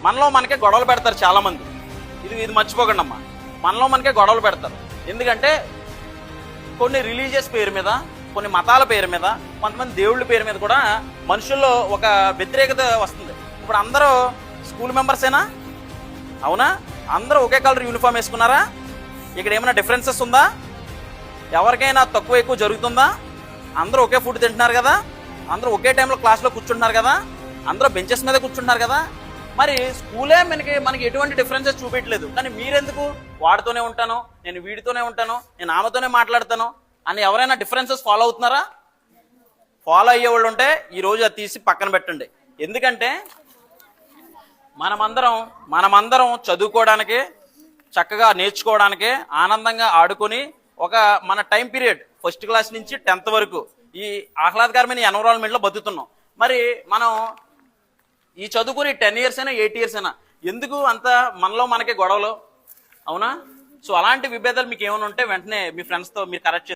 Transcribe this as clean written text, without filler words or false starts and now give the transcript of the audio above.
మనలో మనకే గొడవలు పెడతారు చాలామంది. ఇది మర్చిపోకండి అమ్మా, మనలో మనకే గొడవలు పెడతారు. ఎందుకంటే కొన్ని రిలీజియస్ పేరు మీద, కొన్ని మతాల పేరు మీద, కొంతమంది దేవుళ్ళ పేరు మీద కూడా మనుషుల్లో ఒక వ్యతిరేకత వస్తుంది. ఇప్పుడు అందరూ స్కూల్ మెంబర్సేనా? అవునా? అందరూ ఒకే కలర్ యూనిఫామ్ వేసుకున్నారా? ఇక్కడ ఏమైనా డిఫరెన్సెస్ ఉందా? ఎవరికైనా తక్కువ ఎక్కువ జరుగుతుందా? అందరూ ఒకే ఫుడ్ తింటున్నారు కదా, అందరూ ఒకే టైంలో క్లాస్లో కూర్చుంటున్నారు కదా, అందరూ బెంచెస్ మీద కూర్చుంటున్నారు కదా. మరి స్కూలే మనకి ఎటువంటి డిఫరెన్సెస్ చూపించలేదు. కానీ మీరెందుకు వాడితోనే ఉంటాను, నేను వీడితోనే ఉంటాను, నేను ఆమెతోనే మాట్లాడతాను అని ఎవరైనా డిఫరెన్సెస్ ఫాలో అవుతున్నారా? ఫాలో అయ్యేవాళ్ళు ఉంటే ఈరోజు అది తీసి పక్కన పెట్టండి. ఎందుకంటే మనమందరం చదువుకోవడానికి, చక్కగా నేర్చుకోవడానికి, ఆనందంగా ఆడుకొని ఒక మన టైం పీరియడ్ 1st క్లాస్ నుంచి 10th వరకు ఈ ఆహ్లాదకరమైన ఎన్విరాన్మెంట్లో బతుకుతున్నాం. మరి మనం ఈ చదువుకుని 10 years అయినా 8 years అయినా ఎందుకు అంత మనలో మనకే గొడవలు? అవునా? సో అలాంటి విభేదాలు మీకు ఏమైనా ఉంటే వెంటనే మీ ఫ్రెండ్స్తో మీరు కరెక్ట్